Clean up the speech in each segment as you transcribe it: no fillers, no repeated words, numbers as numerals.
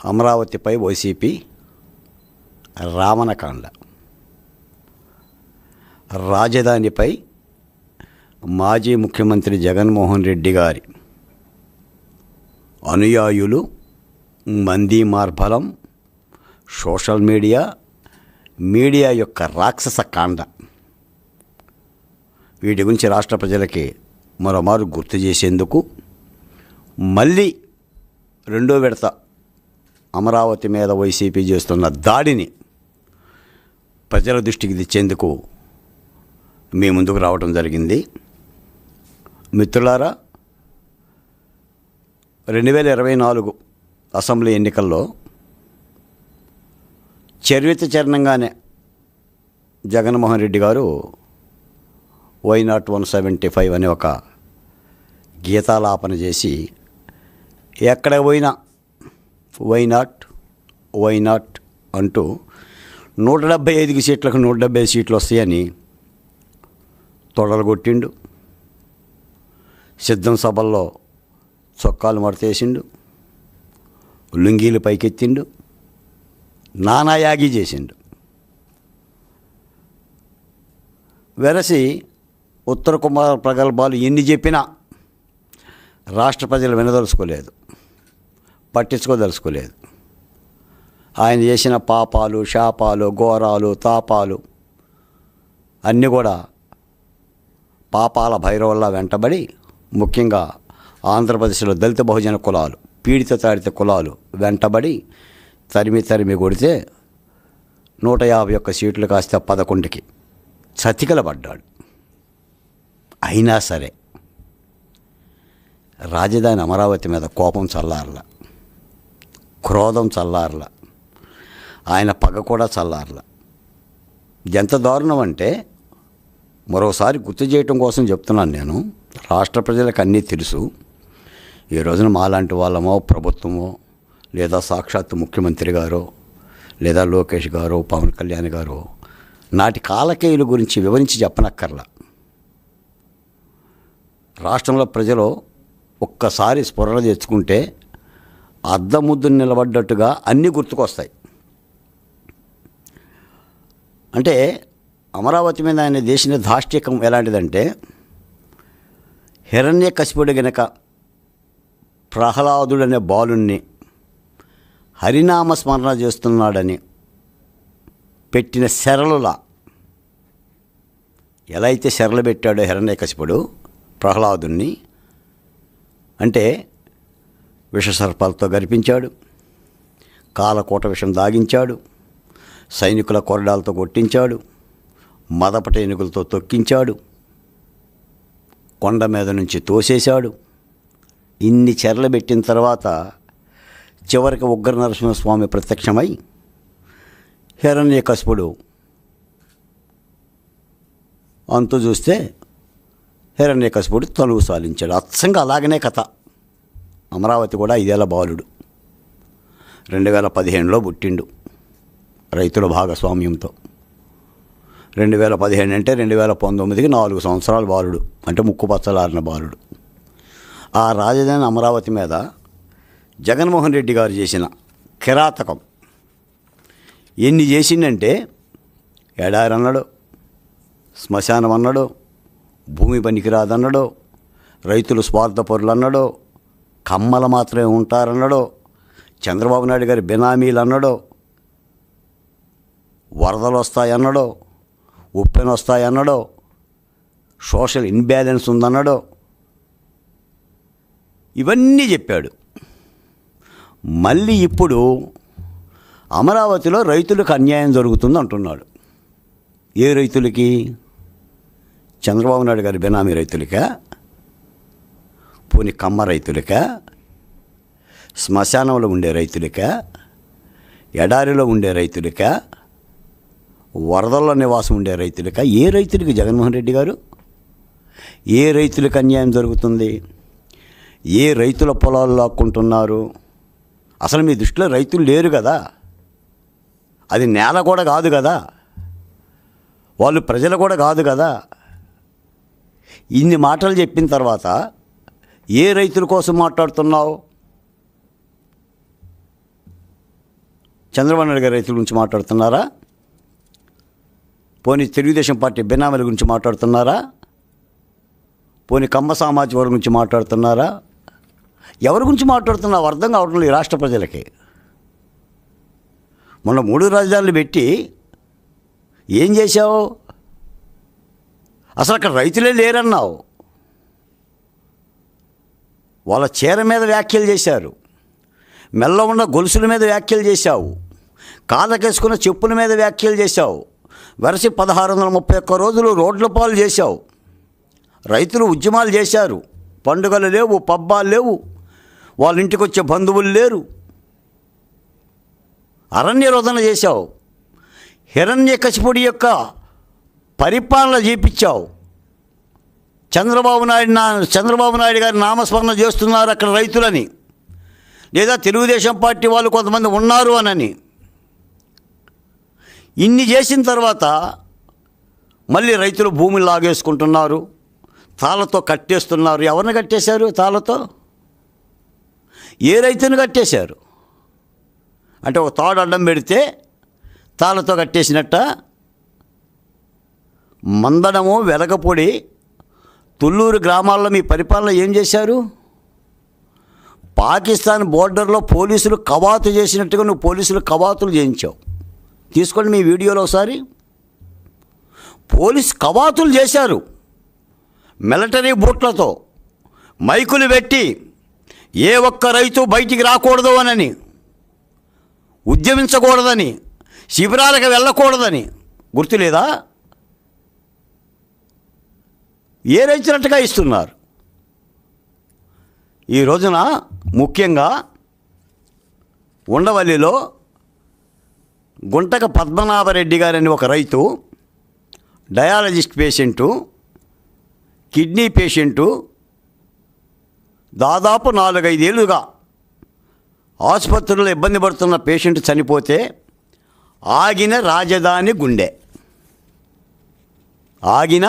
అమరావతిపై YCP రావణకాండ. రాజధానిపై మాజీ ముఖ్యమంత్రి జగన్మోహన్ రెడ్డి గారి అనుయాయులు, మంది మార్బలం, సోషల్ మీడియా యొక్క రాక్షస కాండ. వీటి గురించి రాష్ట్ర ప్రజలకి మరోమారు గుర్తు చేసేందుకు మళ్ళీ రెండో విడత అమరావతి మీద వైసీపీ చేస్తున్న దాడిని ప్రజల దృష్టికి తెచ్చేందుకు మీ ముందుకు రావడం జరిగింది. మిత్రులారా, 2024 అసెంబ్లీ ఎన్నికల్లో చరిత్రచరణంగానే జగన్మోహన్ రెడ్డి గారు వై నాట్ 175 అనే ఒక గీతాలాపన చేసి ఎక్కడ పోయినా వై నాట్ అంటూ 175 సీట్లకు 170 సీట్లు వస్తాయని తొడలు కొట్టిండు. సిద్ధం సభల్లో చొక్కాలు మడతేసిండు, లుంగీలు పైకెత్తిండు, నానాయాగి చేసిండు. వెరసి ఉత్తర కుమార ప్రగల్భాలు ఎన్ని చెప్పినా రాష్ట్ర ప్రజలు వినదలుచుకోలేదు, పట్టించుకోదలుచుకోలేదు. ఆయన చేసిన పాపాలు, శాపాలు, ఘోరాలు, తాపాలు అన్నీ కూడా పాపాల భైరవల్లా వెంటబడి, ముఖ్యంగా ఆంధ్రప్రదేశ్లో దళిత బహుజన కులాలు, పీడిత తాడిత కులాలు వెంటబడి తరిమి కొడితే 151 సీట్లు కాస్త 11కి చతికిలబడ్డాడు. అయినా సరే రాజధాని అమరావతి మీద కోపం చల్లారల, క్రోధం చల్లారల, ఆయన పగ కూడా చల్లారల. ఎంత దారుణం అంటే, మరోసారి గుర్తు చేయటం కోసం చెప్తున్నాను నేను. రాష్ట్ర ప్రజలకు అన్నీ తెలుసు. ఈ రోజున మాలాంటి వాళ్ళమో, ప్రభుత్వమో, లేదా సాక్షాత్తు ముఖ్యమంత్రి గారో, లేదా లోకేష్ గారో, పవన్ కళ్యాణ్ గారో నాటి కాలకేయుల గురించి వివరించి చెప్పనక్కర్లా. రాష్ట్రంలో ప్రజలు ఒక్కసారి స్ఫురణ తెచ్చుకుంటే అద్దముద్దును నిలబడ్డట్టుగా అన్నీ గుర్తుకొస్తాయి. అంటే అమరావతి మీద ఆయన దేశీయ ధాష్టికం ఎలాంటిదంటే, హిరణ్యకశిపుడు గనక ప్రహ్లాదుడనే బాలుణ్ణి హరినామస్మరణ చేస్తున్నాడని పెట్టిన శరలులా, ఎలా అయితే శరలు పెట్టాడో హిరణ్యకశిపుడు ప్రహ్లాదుణ్ణి, అంటే విషసర్పాలతో గర్పించాడు, కాలకోట విషం దాగించాడు, సైనికుల కొరడాలతో కొట్టించాడు, మదపట ఏనుగులతో తొక్కించాడు, కొండ మీద నుంచి తోసేశాడు. ఇన్ని చెరలు పెట్టిన తర్వాత చివరికి ఉగ్ర నరసింహస్వామి ప్రత్యక్షమై హిరణ్యకశిపుడు అంతు చూస్తే హిరణ్యకశిపుడు తనువు సాలించాడు. అచ్చంగా అలాగనే కథ. అమరావతి కూడా 5 ఏళ్ల బాలుడు. 2015లో పుట్టిండు రైతుల భాగస్వామ్యంతో. 2015 అంటే 2019కి 4 సంవత్సరాల బాలుడు, అంటే ముక్కు పచ్చలారిన బాలుడు. ఆ రాజధాని అమరావతి మీద జగన్మోహన్ రెడ్డి గారు చేసిన కిరాతకం ఎన్ని చేసిందంటే, ఎడారి అన్నాడు, శ్మశానం అన్నాడు, భూమి పనికిరాదన్నాడు, రైతులు స్వార్థపరులు అన్నాడు, కమ్మలు మాత్రమే ఉంటారన్నాడు, చంద్రబాబు నాయుడు గారి బినామీలు అన్నాడు, వరదలు వస్తాయన్నాడు, ఉప్పెన వస్తాయన్నాడు, సోషల్ ఇన్బ్యాలెన్స్ ఉందన్నాడు. ఇవన్నీ చెప్పాడు. మళ్ళీ ఇప్పుడు అమరావతిలో రైతులకు అన్యాయం జరుగుతుంది అంటున్నాడు. ఏ రైతులకి? చంద్రబాబు నాయుడు గారి బినామీ రైతులకా? పోనీ కమ్మ రైతులకా? శ్మశానంలో ఉండే రైతులకా? ఎడారిలో ఉండే రైతులకా? వరదల్లో నివాసం ఉండే రైతులకా? ఏ రైతులకి జగన్మోహన్ రెడ్డి గారు? ఏ రైతులకు అన్యాయం జరుగుతుంది? ఏ రైతుల పొలాలు లాక్కుంటున్నారు? అసలు మీ దృష్టిలో రైతులు లేరు కదా, అది నేల కూడా కాదు కదా, వాళ్ళు ప్రజలు కూడా కాదు కదా. ఇన్ని మాటలు చెప్పిన తర్వాత ఏ రైతుల కోసం మాట్లాడుతున్నావు? చంద్రబాబు నాయుడు గారి రైతుల గురించి మాట్లాడుతున్నారా? పోనీ తెలుగుదేశం పార్టీ బినామీల గురించి మాట్లాడుతున్నారా? పోనీ కమ్మ సామాజిక వర్గం గురించి మాట్లాడుతున్నారా? ఎవరి గురించి మాట్లాడుతున్నావు అర్థం కావడం లేదు ఈ రాష్ట్ర ప్రజలకి. మొన్న 3 రాజధానులు పెట్టి ఏం చేశావు? అసలు అక్కడ రైతులే లేరన్నావు. వాళ్ళ చీర మీద వ్యాఖ్యలు చేశారు, మెల్ల ఉన్న గొలుసుల మీద వ్యాఖ్యలు చేశావు, కాళ్ళకేసుకున్న చెప్పుల మీద వ్యాఖ్యలు చేశావు, వరుస 1631 రోజులు రోడ్ల పాలు చేశావు. రైతులు ఉద్యమాలు చేశారు, పండుగలు లేవు, పబ్బాలు లేవు, వాళ్ళ ఇంటికి వచ్చే బంధువులు లేరు. అరణ్యరోధన చేశావు, హిరణ్యకశిపుడి యొక్క పరిపాలన చేపించావు. చంద్రబాబు నాయుడు గారి నామస్మరణ చేస్తున్నారు అక్కడ రైతులని, లేదా తెలుగుదేశం పార్టీ వాళ్ళు కొంతమంది ఉన్నారు అనని. ఇన్ని చేసిన తర్వాత మళ్ళీ రైతులు భూములు లాగేసుకుంటున్నారు, తాళ్ళతో కట్టేస్తున్నారు. ఎవరిని కట్టేశారు తాళ్ళతో? ఏ రైతుని కట్టేశారు? అంటే ఒక తాడు అడ్డం పెడితే తాళ్ళతో కట్టేసినట్ట. మందడము, వెలగపొడి, తుళ్ళూరు గ్రామాల్లో మీ పరిపాలన ఏం చేశారు? పాకిస్తాన్ బోర్డర్లో పోలీసులు కవాతు చేసినట్టుగా నువ్వు పోలీసులు కవాతులు చేయించావు. తీసుకోండి మీ వీడియోలో ఒకసారి. పోలీస్ కవాతులు చేశారు మిలిటరీ బూట్లతో, మైకులు పెట్టి ఏ ఒక్క రైతు బయటికి రాకూడదు అని, ఉద్యమించకూడదని, శిబిరాలకు వెళ్ళకూడదని. గుర్తులేదా? ఏ రైతులట్టుగా ఇస్తున్నారు. ఈ రోజున ముఖ్యంగా ఉండవల్లిలో గుంటక పద్మనాభరెడ్డి గారని ఒక రైతు, డయాలజిస్ట్ పేషెంటు, కిడ్నీ పేషెంటు, దాదాపు 4-5 ఏళ్ళుగా ఆసుపత్రుల్లో ఇబ్బంది పడుతున్న పేషెంట్ చనిపోతే ఆగిన రాజధాని గుండె, ఆగిన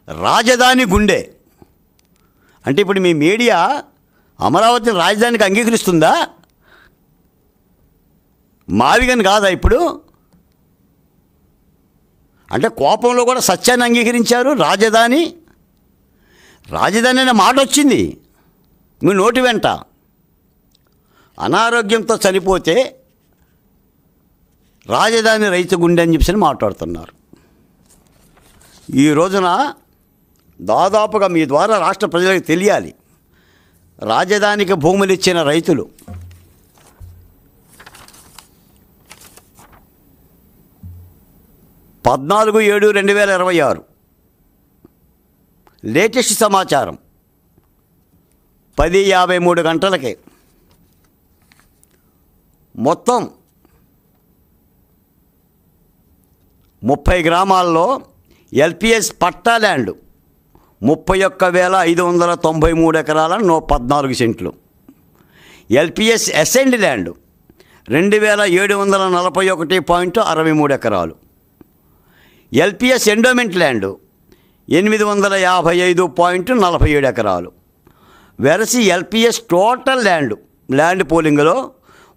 రాజధాని గుండె. అంటే ఇప్పుడు మీ మీడియా అమరావతిని రాజధానికి అంగీకరిస్తుందా? మావిగని కాదా ఇప్పుడు? అంటే కోపంలో కూడా సత్యాన్ని అంగీకరించారు. రాజధాని అనే మాట వచ్చింది మీ నోటి వెంట. అనారోగ్యంతో చనిపోతే రాజధాని రైతు గుండె అని చెప్పి మాట్లాడుతున్నారు. ఈ రోజున దాదాపుగా మీ ద్వారా రాష్ట్ర ప్రజలకు తెలియాలి, రాజధానికి భూములు ఇచ్చిన రైతులు 14/7/2026 లేటెస్ట్ సమాచారం 10:53 గంటలకి మొత్తం 30 గ్రామాల్లో ఎల్పిఎస్ పట్టా ల్యాండ్ 31,593 ఎకరాల 14 సెంట్లు, ఎల్పిఎస్ అసెండ్ ల్యాండ్ 2,741.63 ఎకరాలు, ఎల్పిఎస్ ఎండోమెంట్ ల్యాండ్ 855.47 ఎకరాలు. వెరసి ఎల్పిఎస్ టోటల్ ల్యాండ్ పోలింగ్లో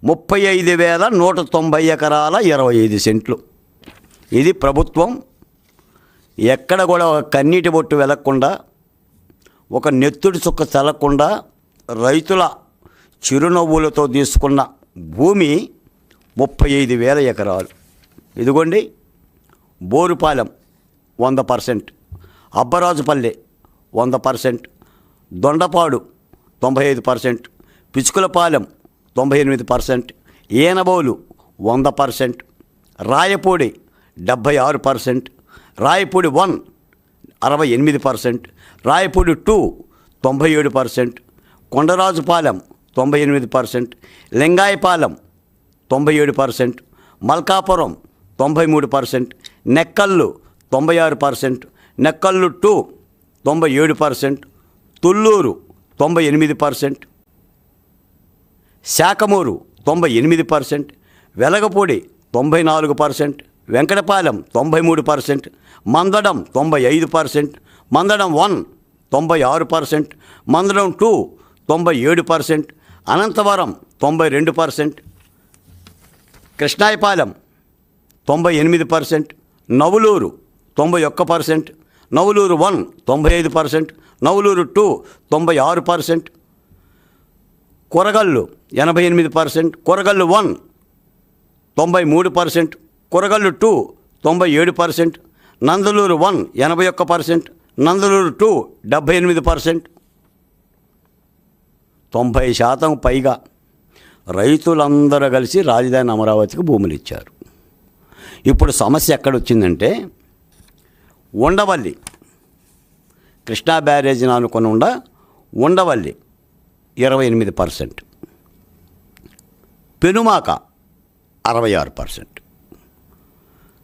35,190 ఎకరాల 25 సెంట్లు. ఇది ప్రభుత్వం ఎక్కడ కూడా ఒక కన్నీటి బొట్టు వెలగకుండా, ఒక నెత్తుడి చుక్క చల్లకుండా రైతుల చిరునవ్వులతో తీసుకున్న భూమి 35,000 ఎకరాలు. ఇదిగోండి, బోరుపాలెం 100%, అబ్బరాజుపల్లె 100%, దొండపాడు 95%, పిచుకులపాలెం 98%, ఏనబోలు 100%, రాయపూడి 76%, రాయపూడి 1 68%, రాయపూడి 2 97%, కొండరాజుపాలెం 98%, లింగాయపాలెం 97%, మల్కాపురం 93%, నెక్కల్లు 96%, నెక్కల్లు 2 97%, తుళ్ళూరు 98%, శాఖమూరు 98%, వెలగపూడి 94%, వెంకటపాలెం 93%, మందడం 95%, మందడం 1 96%, మందడం 2 97%, అనంతవరం 92%, కృష్ణాయపాలెం 98%, నవులూరు 91%, నవులూరు 1 95%, నవులూరు 2 96%, కొరగల్లు 88%, కొరగల్లు 1 93%, కొరగల్లు 2 97%, నందలూరు 1 81%, నందలూరు 2 78%. 90% పైగా రైతులందరూ కలిసి రాజధాని అమరావతికి భూములు ఇచ్చారు. ఇప్పుడు సమస్య ఎక్కడొచ్చిందంటే, ఉండవల్లి కృష్ణా బ్యారేజీని అనుకుని ఉండవల్లి 28%, పెనుమాక 66%.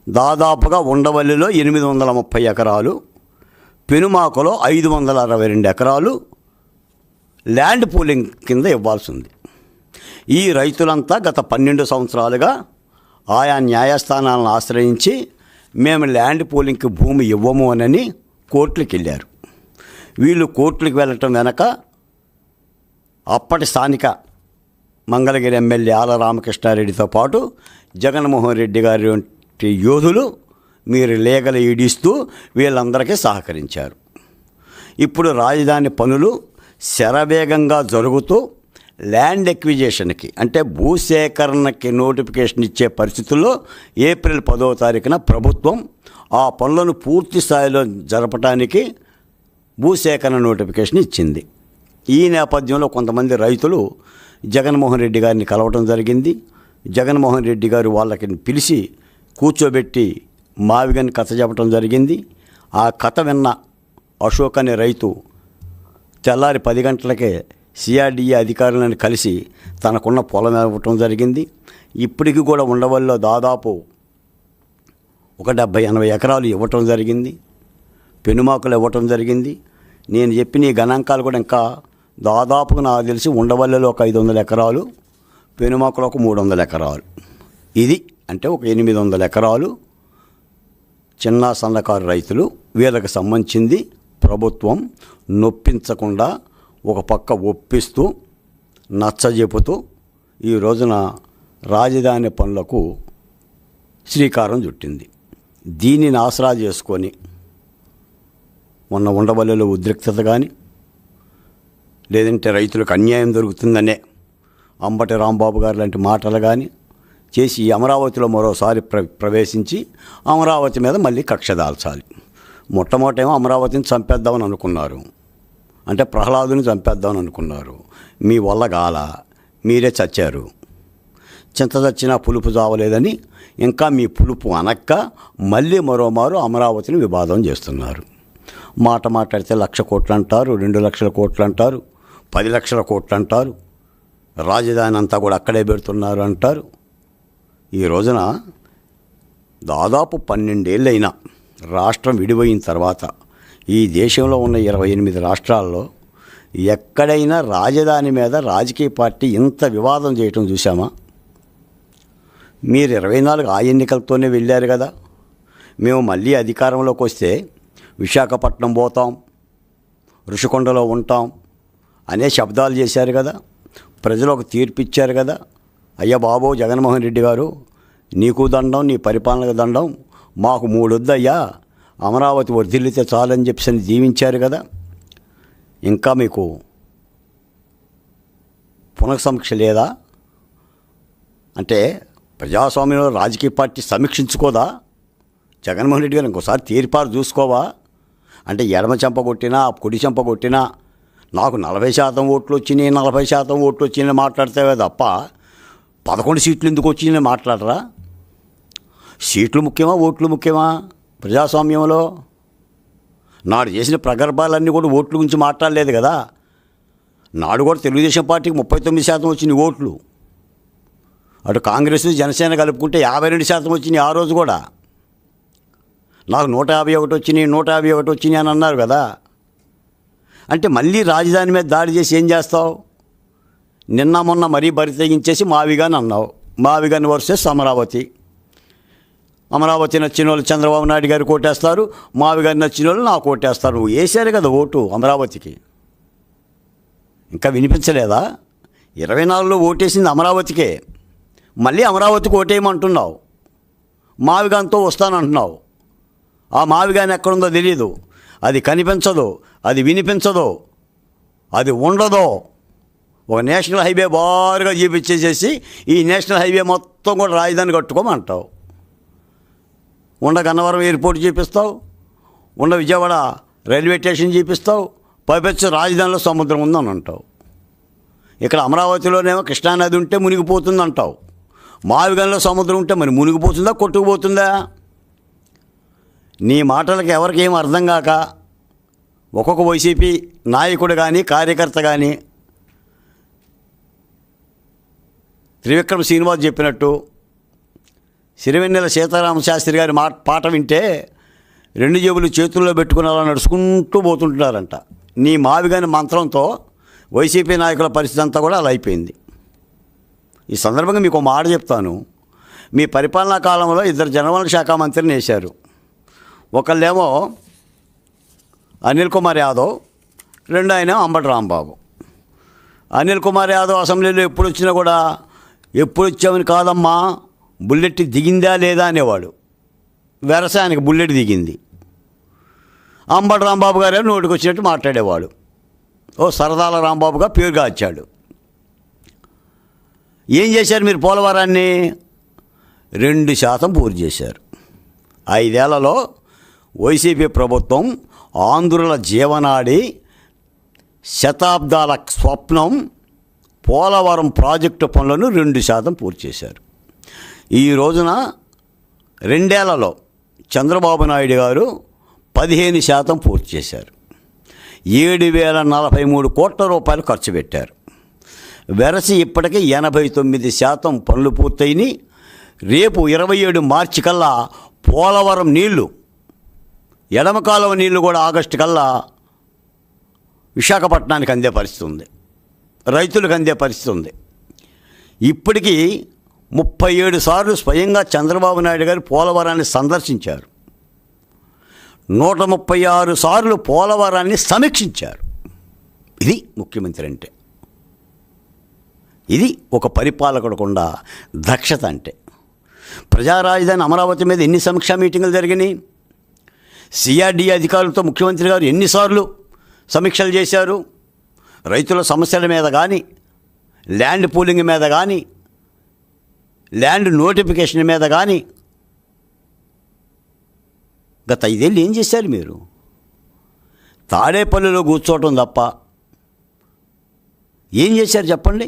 దాదాపుగా ఉండవల్లిలో 830 ఎకరాలు, పెనుమాకలో 562 ఎకరాలు ల్యాండ్ పూలింగ్ కింద ఇవ్వాల్సి ఉంది. ఈ రైతులంతా గత 12 సంవత్సరాలుగా ఆయా న్యాయస్థానాలను ఆశ్రయించి మేము ల్యాండ్ పూలింగ్కి భూమి ఇవ్వము అని కోర్టులకు వెళ్ళారు. వీళ్ళు కోర్టులకు వెళ్ళటం వెనక అప్పటి స్థానిక మంగళగిరి ఎమ్మెల్యే ఆల రామకృష్ణారెడ్డితో పాటు జగన్మోహన్ రెడ్డి గారి వంటి యోధులు మీరు లీగల్ ఈడిస్తూ వీళ్ళందరికీ సహకరించారు. ఇప్పుడు రాజధాని పనులు శరవేగంగా జరుగుతూ ల్యాండ్ ఎక్విజేషన్కి అంటే భూసేకరణకి నోటిఫికేషన్ ఇచ్చే పరిస్థితుల్లో ఏప్రిల్ 10వ తారీఖున ప్రభుత్వం ఆ పనులను పూర్తి స్థాయిలో జరపడానికి భూసేకరణ నోటిఫికేషన్ ఇచ్చింది. ఈ నేపథ్యంలో కొంతమంది రైతులు జగన్మోహన్ రెడ్డి గారిని కలవటం జరిగింది. జగన్మోహన్ రెడ్డి గారు వాళ్ళకి పిలిచి కూర్చోబెట్టి మావిగని కథ చెప్పడం జరిగింది. ఆ కథ విన్న అశోక్ అనే రైతు తెల్లారి 10 గంటలకే సిఆర్డీఏ అధికారులను కలిసి తనకున్న పొలం ఇవ్వటం జరిగింది. ఇప్పటికీ కూడా ఉండవల్లో దాదాపు ఒక 70-80 ఎకరాలు ఇవ్వటం జరిగింది. పెనుమాకులు ఇవ్వటం జరిగింది. నేను చెప్పిన ఈ గణాంకాలు కూడా ఇంకా దాదాపుగా నాకు తెలిసి ఉండవల్లిలో ఒక 500 ఎకరాలు, పెనుమాకులో ఒక 300 ఎకరాలు, ఇది అంటే ఒక 800 ఎకరాలు చిన్న సన్నకారు రైతులు. వీళ్ళకి సంబంధించింది ప్రభుత్వం నొప్పించకుండా ఒక పక్క ఒప్పిస్తూ నచ్చజెపుతూ ఈ రోజున రాజధాని పనులకు శ్రీకారం చుట్టింది. దీనిని ఆసరా చేసుకొని మొన్న ఉండవల్లిలో ఉద్రిక్తత కానీ లేదంటే రైతులకు అన్యాయం జరుగుతుందనే అంబటి రాంబాబు గారు లాంటి మాటలు కానీ చేసి అమరావతిలో మరోసారి ప్రవేశించి అమరావతి మీద మళ్ళీ కక్ష దాల్చాలి. మొట్టమొదటేమో అమరావతిని చంపేద్దామని అనుకున్నారు, అంటే ప్రహ్లాదుని చంపేద్దామని అనుకున్నారు. మీ వల్ల గాల, మీరే చచ్చారు. చింత చచ్చినా పులుపు చావలేదని ఇంకా మీ పులుపు అనక్క మళ్ళీ మరోమారు అమరావతిని వివాదం చేస్తున్నారు. మాట మాట్లాడితే 1,00,000 కోట్లు అంటారు, 2,00,000 కోట్లు అంటారు, 10,00,000 కోట్లు అంటారు, రాజధాని అంతా కూడా అక్కడే పెడుతున్నారు అంటారు. ఈ రోజున దాదాపు 12 ఏళ్ళైనా రాష్ట్రం విడిపోయిన తర్వాత ఈ దేశంలో ఉన్న 28 రాష్ట్రాల్లో ఎక్కడైనా రాజధాని మీద రాజకీయ పార్టీ ఇంత వివాదం చేయటం చూసామా? మీరు 24 ఆ ఎన్నికలతోనే వెళ్ళారు కదా. మేము మళ్ళీ అధికారంలోకి వస్తే విశాఖపట్నం పోతాం, ఋషికొండలో ఉంటాం అనే శబ్దాలు చేశారు కదా. ప్రజలకు తీర్పు ఇచ్చారు కదా. అయ్య బాబో జగన్మోహన్ రెడ్డి గారు, నీకు దండం, నీ పరిపాలనకు దండం, మాకు 3 వద్దయ్యా, అమరావతి వర్ధిల్లితే చాలని చెప్పి జీవించారు కదా. ఇంకా మీకు పునఃసమీక్ష లేదా? అంటే ప్రజాస్వామ్యంలో రాజకీయ పార్టీ సమీక్షించుకోదా? జగన్మోహన్ రెడ్డి గారు ఇంకోసారి తీర్పారు చూసుకోవా? అంటే ఎడమ చెంప కొట్టినా కుడి చెంప కొట్టినా నాకు 40% ఓట్లు వచ్చినాయి, 40% ఓట్లు వచ్చినాయి మాట్లాడతావే తప్ప 11 సీట్లు ఎందుకు వచ్చినాయి మాట్లాడరా? సీట్లు ముఖ్యమా, ఓట్లు ముఖ్యమా ప్రజాస్వామ్యంలో? నాడు చేసిన ప్రగల్భాలన్నీ కూడా ఓట్ల గురించి మాట్లాడలేదు కదా. నాడు కూడా తెలుగుదేశం పార్టీకి 39% వచ్చినాయి ఓట్లు, అటు కాంగ్రెస్ జనసేన కలుపుకుంటే 52% వచ్చినాయి ఆ రోజు కూడా. నాకు 151 వచ్చినాయి, 151 వచ్చినాయి అని అన్నారు కదా. అంటే మళ్ళీ రాజధాని మీద దాడి చేసి ఏం చేస్తావు? నిన్న మొన్న మరీ బరి తెగించేసి మావిగాని అన్నావు. మావిగాని వర్సెస్ అమరావతి. అమరావతి నచ్చిన వాళ్ళు చంద్రబాబు నాయుడు గారు కోటేస్తారు, మావిగాని నచ్చిన వాళ్ళు నాకు కోటేస్తారు. నువ్వు వేసారు కదా ఓటు అమరావతికి. ఇంకా వినిపించలేదా? 24లో ఓటేసింది అమరావతికే. మళ్ళీ అమరావతికి ఓటేయమంటున్నావు, మావిగాంతో వస్తానంటున్నావు. ఆ మావిగాని ఎక్కడుందో తెలియదు, అది కనిపించదు, అది వినిపించదు, అది ఉండదు. ఒక నేషనల్ హైవే బారుగా చూపించేసేసి ఈ నేషనల్ హైవే మొత్తం కూడా రాజధాని కట్టుకోమంటావు. ఉండ గన్నవరం ఎయిర్పోర్ట్ చూపిస్తావు, ఉండ విజయవాడ రైల్వే స్టేషన్ చూపిస్తావు, పైపెచ్చు రాజధానిలో సముద్రం ఉందని అంటావు. ఇక్కడ అమరావతిలోనేమో కృష్ణానది ఉంటే మునిగిపోతుంది అంటావు. మావిగంలో సముద్రం ఉంటే మరి మునిగిపోతుందా, కొట్టుకుపోతుందా? నీ మాటలకు ఎవరికి ఏం అర్థం కాక ఒక్కొక్క వైసీపీ నాయకుడు కానీ కార్యకర్త కానీ త్రివిక్రమ్ శ్రీనివాస్ చెప్పినట్టు సిరివెన్నెల సీతారామ శాస్త్రి గారి పాట వింటే 2 జేబులు చేతుల్లో పెట్టుకుని అలా నడుచుకుంటూ పోతుంటున్నారంట. నీ మావిగాని మంత్రంతో వైసీపీ నాయకుల పరిస్థితి అంతా కూడా అలా అయిపోయింది. ఈ సందర్భంగా మీకు ఒక మాట చెప్తాను. మీ పరిపాలనా కాలంలో 2 జనవనరుల శాఖ మంత్రిని వేశారు. ఒకళ్ళేమో అనిల్ కుమార్ యాదవ్, రెండో ఆయన అంబటి రాంబాబు. అనిల్ కుమార్ యాదవ్ అసెంబ్లీలో ఎప్పుడు వచ్చినా కూడా ఎప్పుడు వచ్చామని కాదమ్మా, బుల్లెట్ దిగిందా లేదా అనేవాడు. వెరస ఆయనకి బుల్లెట్ దిగింది. అంబటి రాంబాబు గారే నోటికి వచ్చినట్టు మాట్లాడేవాడు. ఓ సరదాల రాంబాబుగా పేరుగా వచ్చాడు. ఏం చేశారు మీరు? పోలవరాన్ని 2% పూర్తి చేశారు. 5 ఏళ్లలో వైసీపీ ప్రభుత్వం ఆంధ్రుల జీవనాడి శతాబ్దాల స్వప్నం పోలవరం ప్రాజెక్టు పనులను 2% పూర్తి చేశారు. ఈ రోజున 2 ఏళ్లలో చంద్రబాబు నాయుడు గారు 15% పూర్తి చేశారు. 7,043 కోట్ల రూపాయలు ఖర్చు పెట్టారు. వెరసి ఇప్పటికీ 89% పనులు పూర్తయినాయి. రేపు 27 మార్చి కల్లా పోలవరం నీళ్లు, ఎడమ కాలువ నీళ్లు కూడా ఆగస్టు కల్లా విశాఖపట్నానికి అందే పరిస్థితి ఉంది, రైతులకు అందే పరిస్థితి ఉంది. ఇప్పటికీ 37 సార్లు స్వయంగా చంద్రబాబు నాయుడు గారు పోలవరాన్ని సందర్శించారు. 136 సార్లు పోలవరాన్ని సమీక్షించారు. ఇది ముఖ్యమంత్రి అంటే, ఇది ఒక పరిపాలకుడుకుండా దక్షత అంటే. ప్రజా రాజధాని అమరావతి మీద ఎన్ని సమీక్షా మీటింగులు జరిగినాయి? సిఆర్డీ అధికారులతో ముఖ్యమంత్రి గారు ఎన్నిసార్లు సమీక్షలు చేశారు? రైతుల సమస్యల మీద కానీ, ల్యాండ్ పూలింగ్ మీద కానీ, ల్యాండ్ నోటిఫికేషన్ మీద కానీ గత 5 ఏళ్ళు ఏం చేశారు మీరు? తాడేపల్లిలో కూర్చోవటం తప్ప ఏం చేశారు చెప్పండి?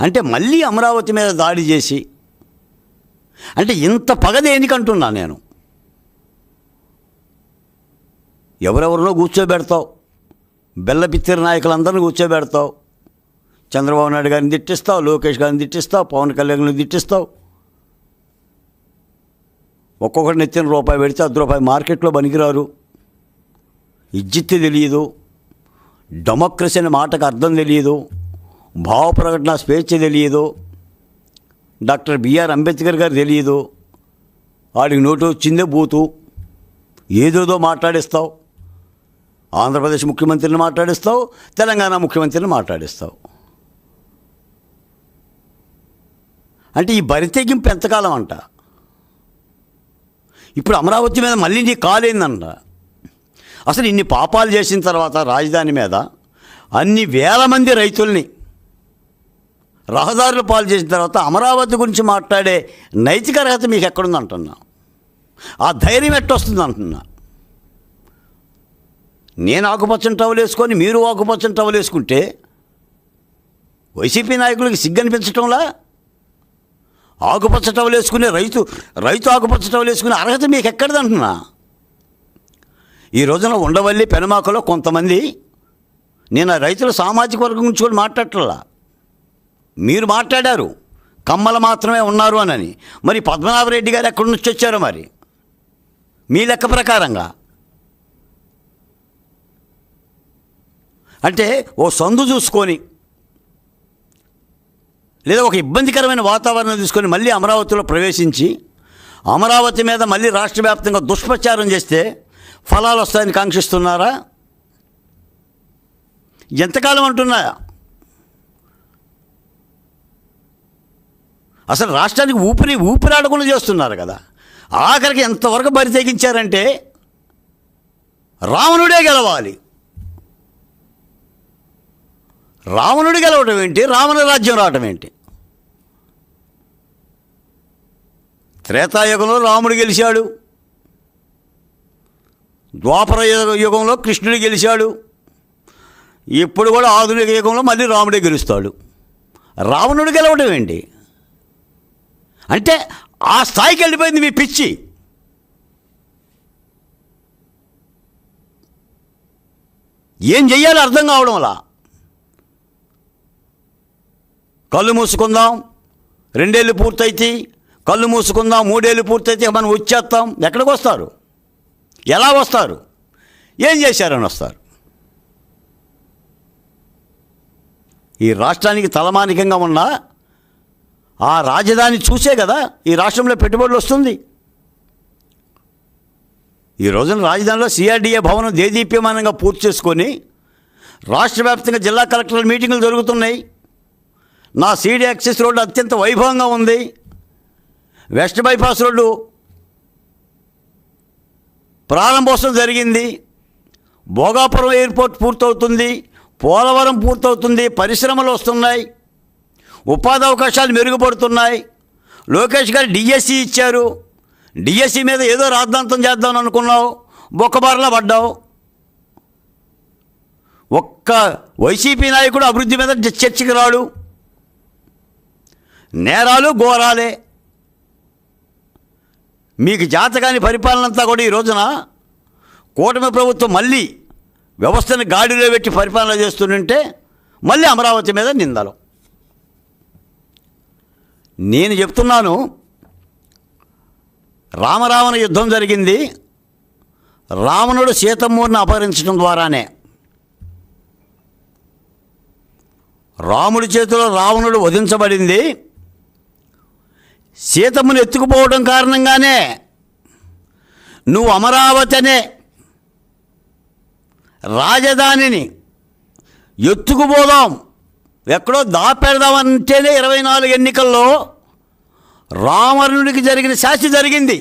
అంటే మళ్ళీ అమరావతి మీద దాడి చేసి, అంటే ఇంత పగ దేనికంటున్నా నేను? ఎవరెవరినో కూర్చోబెడతావు, బెల్లపిత్తిరి నాయకులందరినీ కూర్చోబెడతావు. చంద్రబాబు నాయుడు గారిని తిట్టిస్తావు, లోకేష్ గారిని తిట్టిస్తావు, పవన్ కళ్యాణ్ని తిట్టిస్తావు. ఒక్కొక్కటి నెత్తిన రూపాయి పెడితే ₹10 మార్కెట్లో పనికిరారు. ఇజ్జిత్తు తెలియదు, డెమోక్రసీ అనే మాటకు అర్థం తెలియదు, భావ ప్రకటన స్వేచ్ఛ తెలియదు. డాక్టర్ బిఆర్ అంబేద్కర్ గారు తెలియదు. వాడికి నోటు వచ్చిందే బూతు, ఏదోదో మాట్లాడిస్తావు. ఆంధ్రప్రదేశ్ ముఖ్యమంత్రిని మాట్లాడిస్తావు, తెలంగాణ ముఖ్యమంత్రిని మాట్లాడిస్తావు. అంటే ఈ బరితెగింపు ఎంతకాలం అంట? ఇప్పుడు అమరావతి మీద మళ్ళీ నీ కాలేందంట. అసలు ఇన్ని పాపాలు చేసిన తర్వాత రాజధాని మీద అన్ని వేల మంది రైతుల్ని రహదారుల పాలు చేసిన తర్వాత అమరావతి గురించి మాట్లాడే నైతిక అర్హత మీకు ఎక్కడుందంటున్నా? ఆ ధైర్యం ఎట్టొస్తుంది అంటున్నా? నేను ఆకుపచ్చని టవల్ వేసుకొని మీరు ఆకుపచ్చని టవల్ వేసుకుంటే వైసీపీ నాయకులకి సిగ్గనిపించటంలా? ఆకుపచ్చ టవల్ వేసుకునే రైతు ఆకుపచ్చ టవల్ వేసుకునే అర్హత మీకు ఎక్కడిదంటున్నా? ఈ రోజున ఉండవల్లి పెనమాకలో కొంతమంది, నేను ఆ రైతుల సామాజిక వర్గం గురించి కూడా మాట్లాడట్లా, మీరు మాట్లాడారు కమ్మలు మాత్రమే ఉన్నారు అని. మరి పద్మనాభరెడ్డి గారు ఎక్కడి నుంచి వచ్చారో మరి మీ లెక్క ప్రకారంగా? అంటే ఓ సందు చూసుకొని లేదా ఒక ఇబ్బందికరమైన వాతావరణం తీసుకొని మళ్ళీ అమరావతిలో ప్రవేశించి అమరావతి మీద మళ్ళీ రాష్ట్ర వ్యాప్తంగా దుష్ప్రచారం చేస్తే ఫలాలు వస్తాయని కాంక్షిస్తున్నారా? ఎంతకాలం అంటున్నా? అసలు రాష్ట్రానికి ఊపిరాడకుండా చేస్తున్నారు కదా. ఆఖరికి ఎంతవరకు బరి తెగించారంటే రావణుడే గెలవాలి. రావణుడు గెలవటం ఏంటి, రావణ రాజ్యం రావటం ఏంటి? త్రేతాయుగంలో రాముడు గెలిచాడు, ద్వాపర యుగంలో కృష్ణుడు గెలిచాడు, ఇప్పుడు కూడా ఆధునిక యుగంలో మళ్ళీ రాముడే గెలుస్తాడు. రావణుడు గెలవటం ఏంటి అంటే ఆ స్థాయికి వెళ్ళిపోయింది మీ పిచ్చి. ఏం చెయ్యాలో అర్థం కావడం అలా. కళ్ళు మూసుకుందాం, 2 ఏళ్ళు పూర్తయితే, కళ్ళు మూసుకుందాం 3 ఏళ్ళు పూర్తయితే మనం వచ్చేస్తాం. ఎక్కడికి వస్తారు, ఎలా వస్తారు, ఏం చేశారని వస్తారు? ఈ రాష్ట్రానికి తలమానికంగా ఉన్న ఆ రాజధాని చూసే కదా ఈ రాష్ట్రంలో పెట్టుబడులు వస్తుంది. ఈ రోజున రాజధానిలో సిఆర్డీఏ భవనం దేదీప్యమానంగా పూర్తి చేసుకొని రాష్ట్ర వ్యాప్తంగా జిల్లా కలెక్టర్ల మీటింగులు జరుగుతున్నాయి. నా సీడీ యాక్సెస్ రోడ్డు అత్యంత వైభవంగా ఉంది. వెస్ట్ బైపాస్ రోడ్డు ప్రారంభోత్సవం జరిగింది. భోగాపురం ఎయిర్పోర్ట్ పూర్తవుతుంది, పోలవరం పూర్తవుతుంది, పరిశ్రమలు వస్తున్నాయి, ఉపాధి అవకాశాలు మెరుగుపడుతున్నాయి. లోకేష్ గారు డిఎస్సి ఇచ్చారు. డిఎస్సి మీద ఏదో రాద్ధాంతం చేద్దామని అనుకున్నావు, బొక్కబారలా పడ్డావు. ఒక్క వైసీపీ నాయకుడు అభివృద్ధి మీద చర్చకి రాడు. నేరాలు ఘోరాలే. మీకు జాతకాని పరిపాలన అంతా కూడా ఈ రోజున కూటమి ప్రభుత్వం మళ్ళీ వ్యవస్థను గాడిలో పెట్టి పరిపాలన చేస్తుంటే మళ్ళీ అమరావతి మీద నిందలు. నేను చెప్తున్నాను, రామరావణ యుద్ధం జరిగింది రావణుడు సీతమ్మూరిని అపహరించడం ద్వారానే. రాముడి చేతిలో రావణుడు వధించబడింది సీతమ్మను ఎత్తుకుపోవడం కారణంగానే. నువ్వు అమరావతి అనే రాజధానిని ఎత్తుకుపోదాం, ఎక్కడో దాపెడదామంటేనే 24 ఎన్నికల్లో రావణుడికి జరిగిన శాస్తి జరిగింది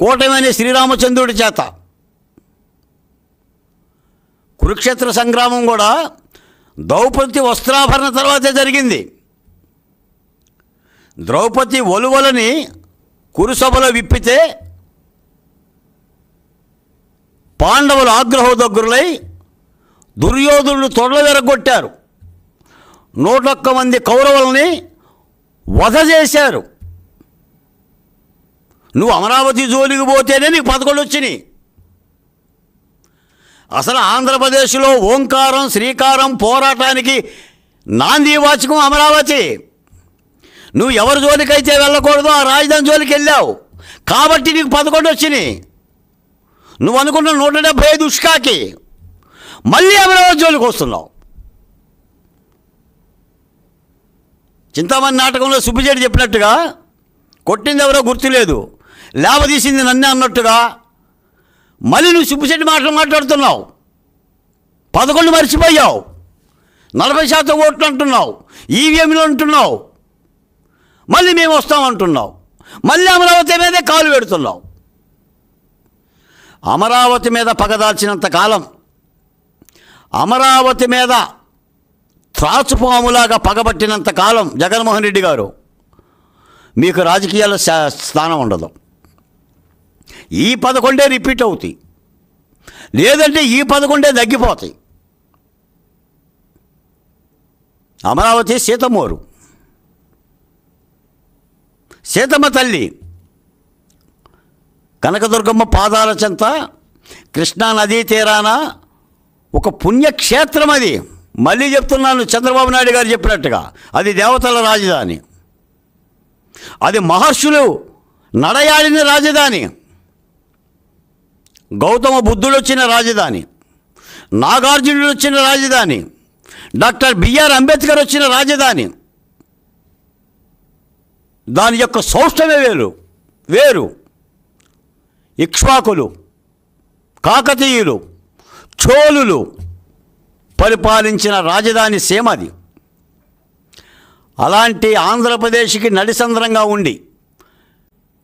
కూటమి శ్రీరామచంద్రుడి చేత. కురుక్షేత్ర సంగ్రామం కూడా ద్రౌపది వస్త్రాభరణ తర్వాతే జరిగింది. ద్రౌపది ఒలువలని కురుసభలో విప్పితే పాండవులు ఆగ్రహోదగ్రులై దుర్యోధనుడు తొడలు విరగొట్టారు. 101 మంది కౌరవుల్ని వధ చేశారు. నువ్వు అమరావతి జోలికి పోతేనే నీకు 11 వచ్చినాయి. అసలు ఆంధ్రప్రదేశ్లో ఓంకారం శ్రీకారం పోరాటానికి నాంది వాచకం అమరావతి. నువ్వు ఎవరి జోలికైతే వెళ్ళకూడదో ఆ రాజధాని జోలికి వెళ్ళావు కాబట్టి నీకు 11 వచ్చినాయి. నువ్వు అనుకున్న 175 ఉష్కాకి మళ్ళీ అమరావతి జోలికి వస్తున్నావు. చింతామణి నాటకంలో సుబ్బిజేడి చెప్పినట్టుగా కొట్టింది ఎవరో గుర్తులేదు, లేవదీసింది నన్నే అన్నట్టుగా మళ్ళీ నువ్వు సుబ్బిశెట్టి మాటలు మాట్లాడుతున్నావు. 11 మర్చిపోయావు, 40% ఓట్లు అంటున్నావు, ఈవీఎంలు అంటున్నావు, మళ్ళీ మేము వస్తామంటున్నావు, మళ్ళీ అమరావతి మీదే కాలు పెడుతున్నావు. అమరావతి మీద పగదాల్చినంత కాలం, అమరావతి మీద త్రాచుపాములాగా పగబట్టినంత కాలం జగన్మోహన్ రెడ్డి గారు మీకు రాజకీయాల స్థానం ఉండదు. ఈ 11 రిపీట్ అవుతాయి, లేదంటే ఈ 11 తగ్గిపోతాయి. అమరావతి సీతమ్మూరు, సీతమ్మ తల్లి కనకదుర్గమ్మ పాదాల చెంత కృష్ణా నదీ తీరాన ఒక పుణ్యక్షేత్రం. అది మళ్ళీ చెప్తున్నాను, చంద్రబాబు నాయుడు గారు చెప్పినట్టుగా అది దేవతల రాజధాని, అది మహర్షులు నడయాడిన రాజధాని, గౌతమ బుద్ధుడు వచ్చిన రాజధాని, నాగార్జునుడు వచ్చిన రాజధాని, డాక్టర్ బిఆర్ అంబేద్కర్ వచ్చిన రాజధాని. దాని యొక్క సౌష్ఠవే వేరు. ఇక్ష్వాకులు, కాకతీయులు, చోళులు పరిపాలించిన రాజధాని సీమది. అలాంటి ఆంధ్రప్రదేశ్కి నడిసంద్రంగా ఉండి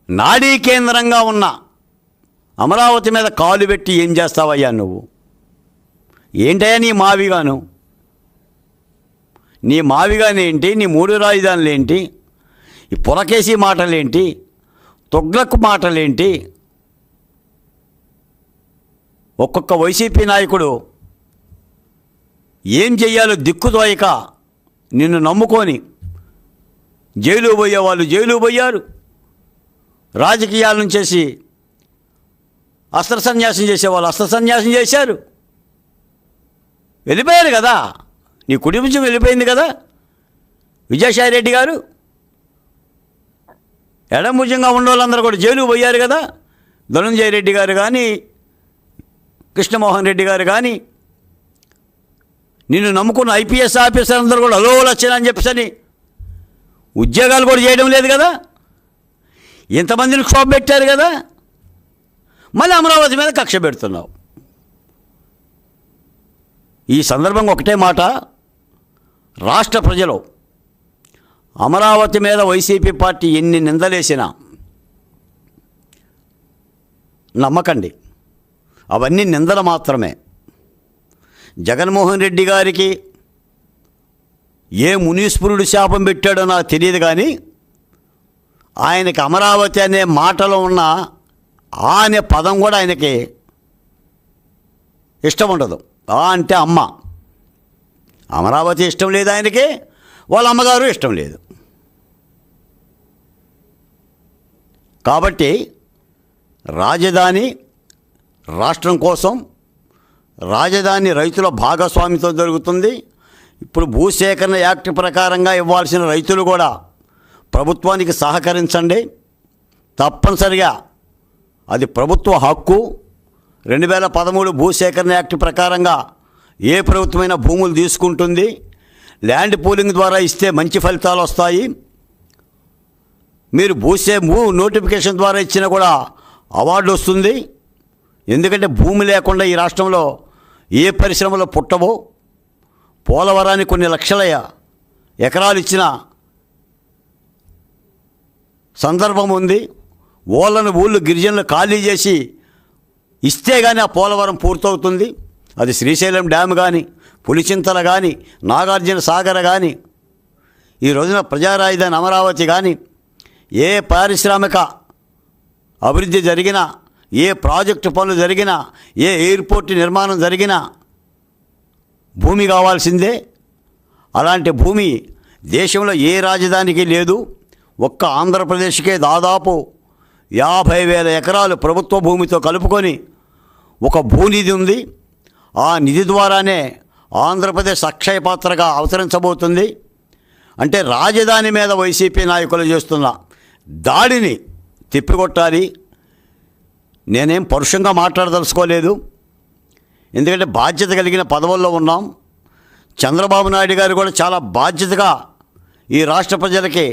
నాడీ కేంద్రంగా ఉన్న అమరావతి మీద కాలు పెట్టి ఏం చేస్తావయ్యా నువ్వు? ఏంటయ్యా నీ మావిగాను? నీ మావిగానేంటి? నీ 3 రాజధానులేంటి? ఈ పురకేసి మాటలేంటి? తొగ్లక్ మాటలేంటి? ఒక్కొక్క వైసీపీ నాయకుడు ఏం చెయ్యాలో దిక్కుతోయక నిన్ను నమ్ముకొని జైలు పోయేవాళ్ళు జైలు పోయారు, రాజకీయాల నుంచేసి అస్త్ర సన్యాసం చేసేవాళ్ళు అస్త్ర సన్యాసం చేశారు, వెళ్ళిపోయారు కదా. నీ కుటుంబం వెళ్ళిపోయింది కదా. విజయసాయి రెడ్డి గారు, ఎడముజంగా ఉన్న వాళ్ళందరూ కూడా జైలుకు పోయారు కదా. ధనుంజయ రెడ్డి గారు కానీ, కృష్ణమోహన్ రెడ్డి గారు కానీ, నిన్ను నమ్ముకున్న ఐపీఎస్ ఆఫీసర్ అందరూ కూడా అలో లచ్చని చెప్పేసి ఉద్యోగాలు కూడా చేయడం లేదు కదా. ఇంతమందిని క్షోభ పెట్టారు కదా. మళ్ళీ అమరావతి మీద కక్ష పెడుతున్నావు. ఈ సందర్భంగా ఒకటే మాట, రాష్ట్ర ప్రజలు అమరావతి మీద వైసీపీ పార్టీ ఎన్ని నిందలేసినా నమ్మకండి, అవన్నీ నిందలు మాత్రమే. జగన్మోహన్ రెడ్డి గారికి ఏ మునీశ్వరుడు శాపం పెట్టాడో నాకు తెలియదు, కానీ ఆయనకి అమరావతి అనే మాటలో ఉన్న ఆ అనే పదం కూడా ఆయనకి ఇష్టం ఉండదు. ఆ అంటే అమ్మ. అమరావతి ఇష్టం లేదు ఆయనకి, వాళ్ళ అమ్మగారు ఇష్టం లేదు. కాబట్టి రాజధాని రాష్ట్రం కోసం, రాజధాని రైతుల భాగస్వామ్యంతో జరుగుతుంది. ఇప్పుడు భూసేకరణ యాక్ట్ ప్రకారంగా ఇవ్వాల్సిన రైతులు కూడా ప్రభుత్వానికి సహకరించండి. తప్పనిసరిగా అది ప్రభుత్వ హక్కు. 2013 భూసేకరణ యాక్ట్ ప్రకారంగా ఏ ప్రభుత్వమైన భూములు తీసుకుంటుంది. ల్యాండ్ పూలింగ్ ద్వారా ఇస్తే మంచి ఫలితాలు వస్తాయి. మీరు భూ నోటిఫికేషన్ ద్వారా ఇచ్చినా కూడా అవార్డు వస్తుంది. ఎందుకంటే భూమి లేకుండా ఈ రాష్ట్రంలో ఏ పరిశ్రమలో పుట్టవో. పోలవరానికి కొన్ని లక్షల ఎకరాలు ఇచ్చిన సందర్భం ఉంది. ఊళ్ళు గిరిజనులు ఖాళీ చేసి ఇస్తే కానీ ఆ పోలవరం పూర్తవుతుంది. అది శ్రీశైలం డ్యామ్ కానీ, పులిచింతల కానీ, నాగార్జున సాగర్ కానీ, ఈ రోజున ప్రజా రాజధాని అమరావతి కానీ, ఏ పారిశ్రామిక అభివృద్ధి జరిగినా, ఏ ప్రాజెక్టు పనులు జరిగినా, ఏ ఎయిర్పోర్ట్ నిర్మాణం జరిగినా భూమి కావాల్సిందే. అలాంటి భూమి దేశంలో ఏ రాజధానికి లేదు. ఒక్క ఆంధ్రప్రదేశ్కే దాదాపు 50,000 ఎకరాలు ప్రభుత్వ భూమితో కలుపుకొని ఒక భూనిధి ఉంది. ఆ నిధి ద్వారానే ఆంధ్రప్రదేశ్ అక్షయ పాత్రగా అవతరించబోతుంది. అంటే రాజధాని మీద వైసీపీ నాయకులు చేస్తున్న దాడిని తిప్పికొట్టాలి. నేనేం పరుషంగా మాట్లాడదలుచుకోలేదు, ఎందుకంటే బాధ్యత కలిగిన పదవుల్లో ఉన్నాం. చంద్రబాబు నాయుడు గారు కూడా చాలా బాధ్యతగా ఈ రాష్ట్ర ప్రజలకి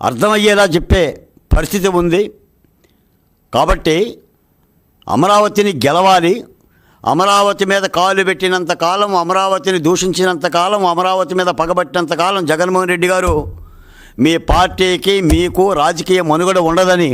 అర్థమయ్యేలా చెప్పే పరిస్థితి ఉంది. కాబట్టి అమరావతిని గెలవాలి. అమరావతి మీద కాలు పెట్టినంత కాలం, అమరావతిని దూషించినంత కాలం, అమరావతి మీద పగబట్టినంత కాలం జగన్మోహన్ రెడ్డి గారు మీ పార్టీకి, మీకు రాజకీయ మనుగడ ఉండదని